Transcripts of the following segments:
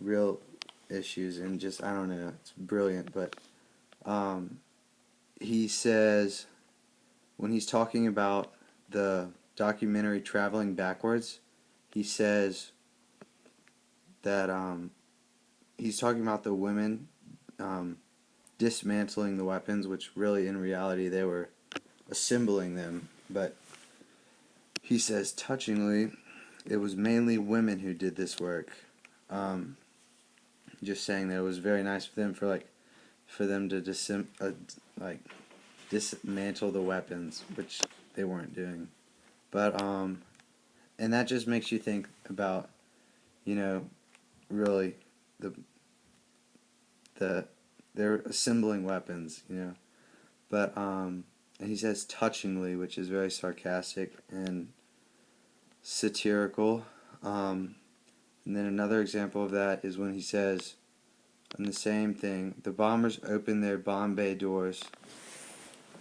real issues, and just, I don't know, it's brilliant. But he says, when he's talking about the documentary Traveling Backwards, he says that he's talking about the women dismantling the weapons, which really in reality they were assembling them. But he says, touchingly, it was mainly women who did this work. Just saying that it was very nice for them to dismantle the weapons, which they weren't doing. But and that just makes you think about, really they're assembling weapons, But and he says touchingly, which is very sarcastic and satirical. And then another example of that is when he says, on the same thing, the bombers opened their bomb bay doors,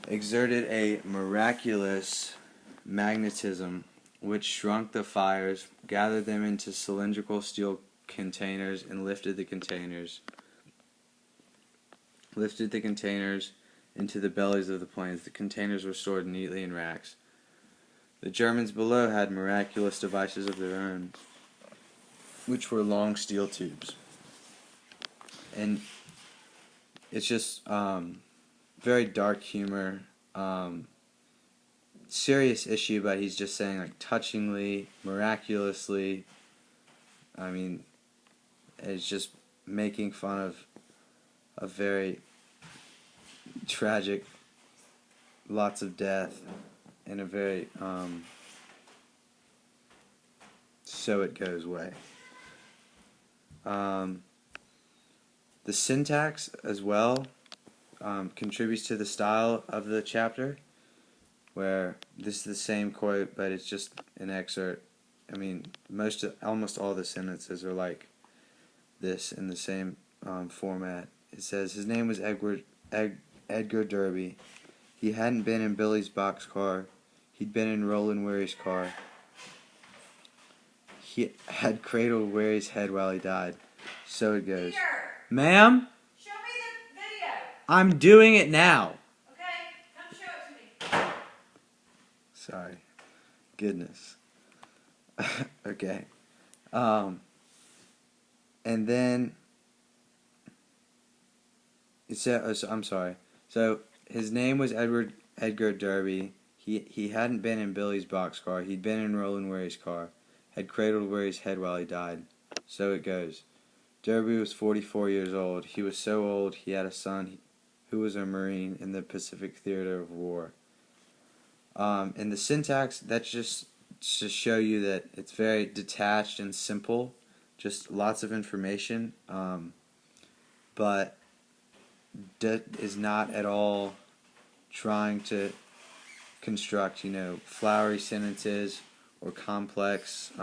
exerted a miraculous magnetism which shrunk the fires, gathered them into cylindrical steel containers, and lifted the containers into the bellies of the planes. The containers were stored neatly in racks. The Germans below had miraculous devices of their own, which were long steel tubes. And it's just very dark humor, serious issue, but he's just saying, like, touchingly, miraculously. I mean, it's just making fun of a very tragic, lots of death, in a very so it goes way. The syntax as well contributes to the style of the chapter, where this is the same quote, but it's just an excerpt. I mean, almost all the sentences are like this in the same format. It says, his name was Edgar Derby. He hadn't been in Billy's boxcar. He'd been in Roland Weary's car. He had cradled Weary's head while he died. So it goes. Peter, Ma'am? show me the video. I'm doing it now. Okay, come show it to me. Sorry. Goodness. Okay. And then it said, I'm sorry. So his name was Edgar Derby. He hadn't been in Billy's boxcar. He'd been in Roland Weary's car. Had cradled Weary's head while he died. So it goes. Derby was 44 years old. He was so old he had a son who was a Marine in the Pacific Theater of War. And the syntax, that's just to show you that it's very detached and simple, just lots of information, but that is not at all trying to construct, flowery sentences or complex,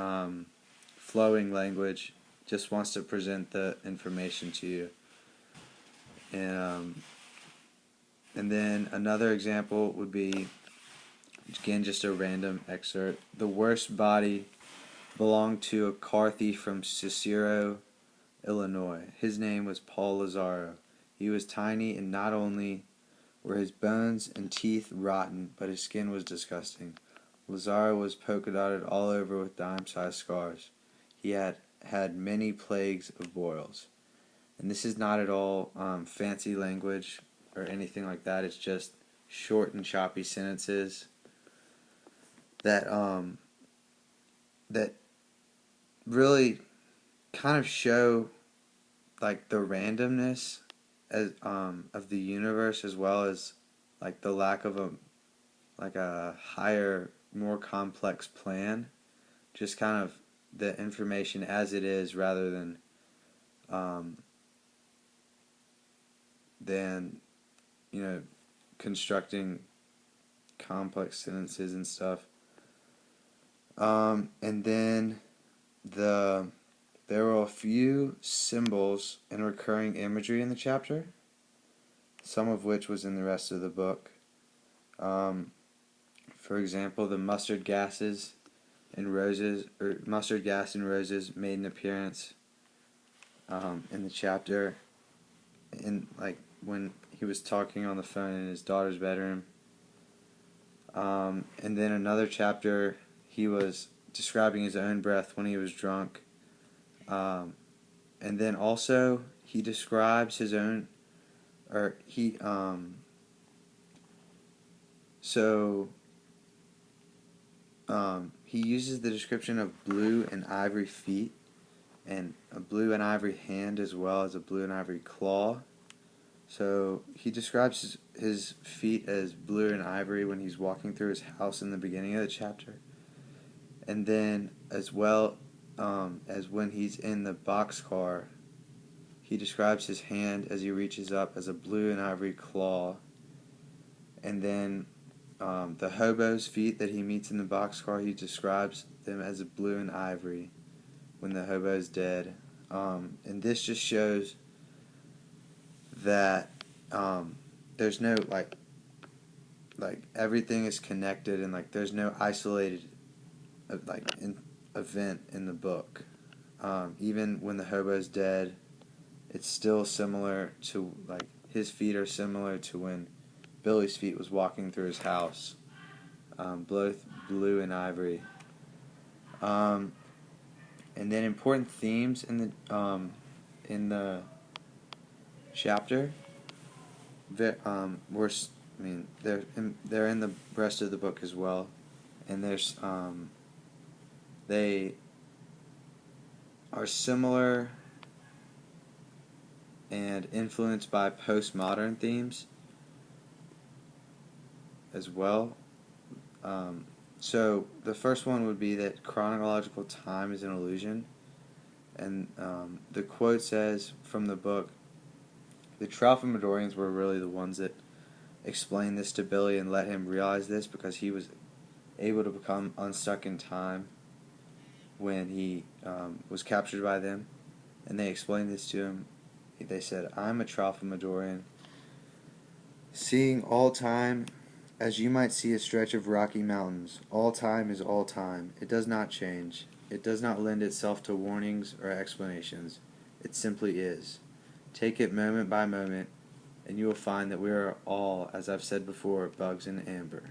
flowing language. Just wants to present the information to you. And then another example would be, again, just a random excerpt. The worst body belonged to a car thief from Cicero, Illinois. His name was Paul Lazaro. He was tiny, and not only were his bones and teeth rotten, but his skin was disgusting. Lazaro was polka-dotted all over with dime-sized scars. He had many plagues of boils. And this is not at all fancy language or anything like that. It's just short and choppy sentences that that really kind of show like the randomness of the universe, as well as like the lack of a higher, more complex plan. Just kind of the information as it is, rather than constructing complex sentences and stuff. And then there were a few symbols and recurring imagery in the chapter, some of which was in the rest of the book. For example, the mustard gas and roses made an appearance in the chapter, in like when he was talking on the phone in his daughter's bedroom. And then another chapter, he was describing his own breath when he was drunk. And then also he describes his own, or he he uses the description of blue and ivory feet, and a blue and ivory hand, as well as a blue and ivory claw. So he describes his feet as blue and ivory when he's walking through his house in the beginning of the chapter. And then, as well as when he's in the boxcar, he describes his hand as he reaches up as a blue and ivory claw. And then the hobo's feet that he meets in the boxcar, he describes them as a blue and ivory when the hobo's dead. And this just shows that there's no like everything is connected, and like there's no isolated event in the book. Even when the hobo's dead, it's still similar to, like, his feet are similar to when Billy's feet was walking through his house, both blue and ivory. And then important themes in the chapter. They're in the rest of the book as well, and they are similar and influenced by postmodern themes as well. So the first one would be that chronological time is an illusion, and the quote says from the book, the Tralfamadorians were really the ones that explained this to Billy and let him realize this, because he was able to become unstuck in time when he was captured by them, and they explained this to him. They said, I'm a Tralfamadorian, seeing all time as you might see a stretch of rocky mountains. All time is all time. It does not change. It does not lend itself to warnings or explanations. It simply is. Take it moment by moment, and you will find that we are all, as I've said before, bugs in amber.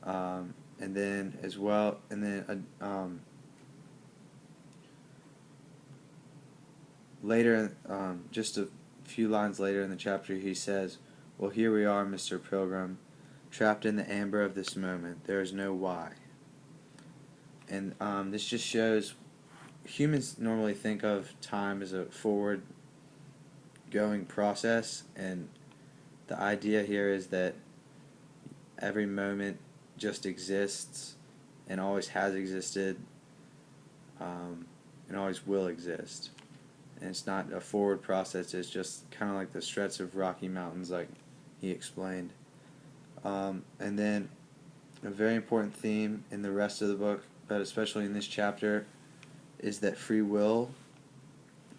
And then as well, later, just a few lines later in the chapter, he says, well, here we are, Mr. Pilgrim, trapped in the amber of this moment. There is no why. And this just shows humans normally think of time as a forward-going process, and the idea here is that every moment just exists and always has existed, and always will exist. And it's not a forward process, it's just kind of like the stretch of Rocky Mountains, like he explained. And then a very important theme in the rest of the book, but especially in this chapter, is that free will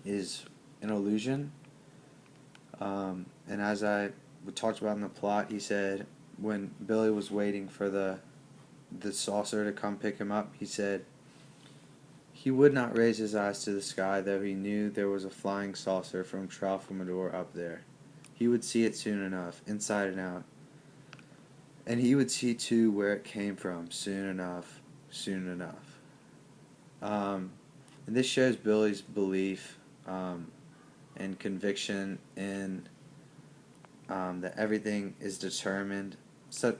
is an illusion. And as I talked about in the plot, he said when Billy was waiting for the saucer to come pick him up, he said he would not raise his eyes to the sky, though he knew there was a flying saucer from Tralfamador up there. He would see it soon enough, inside and out. And he would see, too, where it came from, soon enough, soon enough. And this shows Billy's belief and conviction in that everything is determined. So,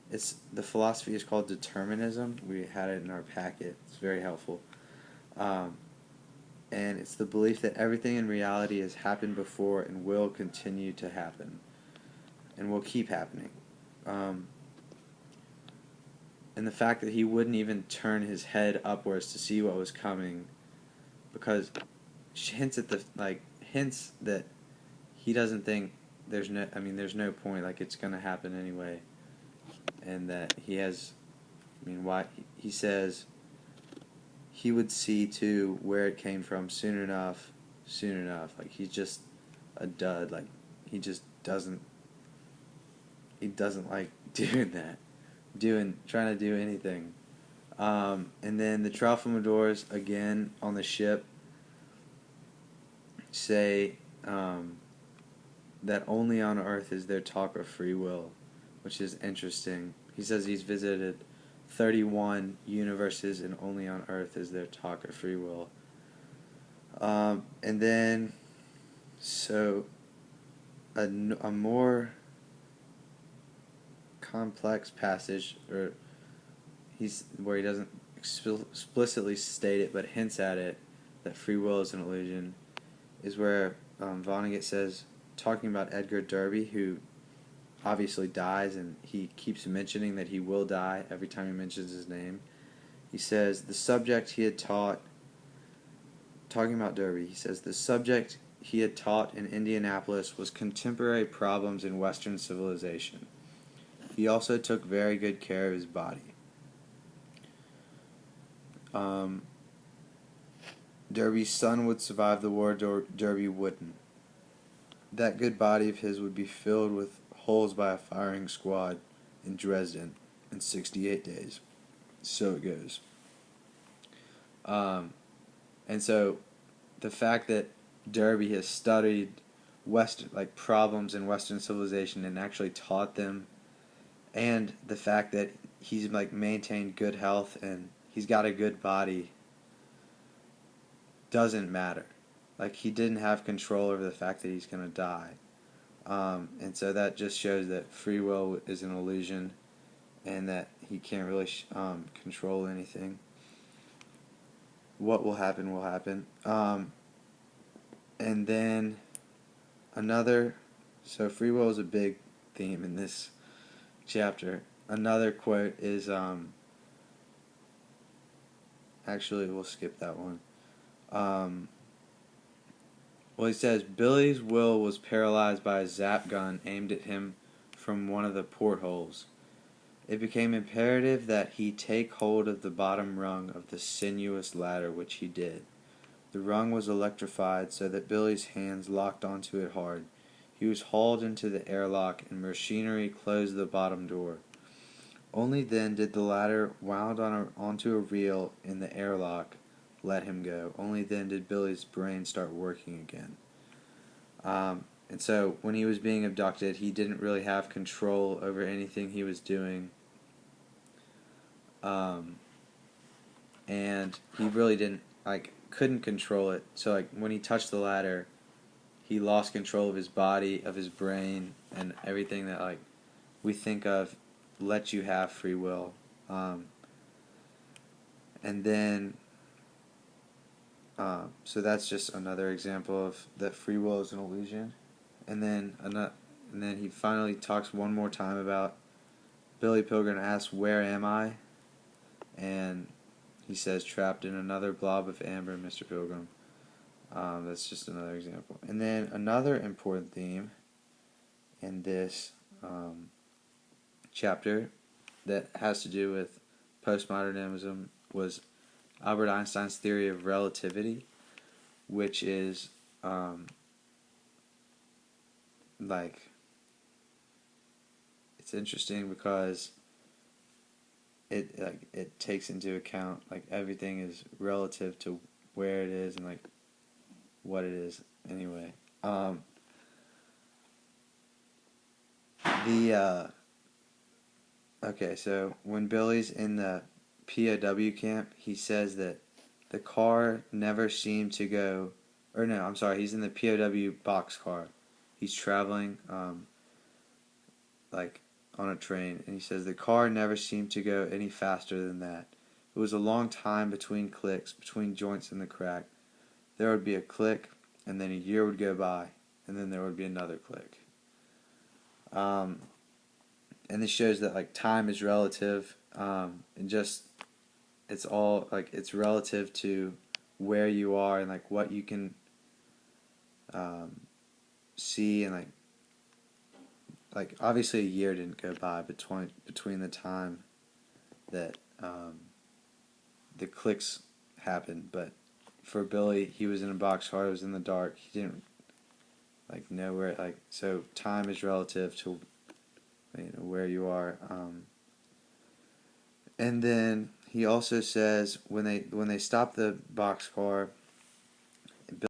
it's the philosophy is called determinism. We had it in our packet. It's very helpful. And it's the belief that everything in reality has happened before and will continue to happen, and will keep happening. And the fact that he wouldn't even turn his head upwards to see what was coming, because hints that he doesn't think there's no point, like it's gonna happen anyway, and that he has, why he says he would see too where it came from soon enough, like he's just a dud, like he just doesn't like trying to do anything. And then the Tralfamadors, again, on the ship, say that only on Earth is there talk of free will, which is interesting. He says he's visited 31 universes and only on Earth is there talk of free will. And then, so a more complex passage, or where he doesn't explicitly state it but hints at it, that free will is an illusion, is where Vonnegut says, talking about Edgar Derby, who obviously dies, and he keeps mentioning that he will die every time he mentions his name. He says the subject he had taught, talking about Derby, he says the subject he had taught in Indianapolis was contemporary problems in Western civilization. He also took very good care of his body. Derby's son would survive the war, Derby wouldn't. That good body of his would be filled with holes by a firing squad in Dresden in 68 days. So it goes. And so the fact that Derby has studied problems in Western civilization and actually taught them, and the fact that he's maintained good health and he's got a good body doesn't matter. He didn't have control over the fact that he's going to die. And so that just shows that free will is an illusion and that he can't really control anything. What will happen will happen. And then so free will is a big theme in this chapter. Another quote is, actually we'll skip that one. Well, he says, Billy's will was paralyzed by a zap gun aimed at him from one of the portholes. It became imperative that he take hold of the bottom rung of the sinuous ladder, which he did. The rung was electrified so that Billy's hands locked onto it hard. He was hauled into the airlock and machinery closed the bottom door. Only then did the ladder, wound onto a reel in the airlock, let him go. Only then did Billy's brain start working again. And so when he was being abducted, he didn't really have control over anything he was doing. And he really couldn't control it. So when he touched the ladder, he lost control of his body, of his brain, and everything that we think of lets you have free will. And then so that's just another example of that free will is an illusion. And then he finally talks one more time about Billy Pilgrim asks, "Where am I?" And he says, "Trapped in another blob of amber, Mr. Pilgrim." That's just another example. And then another important theme in this chapter that has to do with postmodernism was Albert Einstein's theory of relativity, which is it's interesting because it takes into account everything is relative to where it is and what it is anyway. Okay, so when Billy's in the POW camp, he says that the car never seemed to go, or no, I'm sorry, he's in the POW boxcar. He's traveling on a train, and he says the car never seemed to go any faster than that. It was a long time between clicks, between joints in the crack. There would be a click, and then a year would go by, and then there would be another click. And this shows that time is relative, and just it's all it's relative to where you are and what you can see, and obviously a year didn't go by between the time that the clicks happened, but for Billy, he was in a boxcar, it was in the dark, he didn't know where, so time is relative to where you are. And then he also says when they stop the boxcar,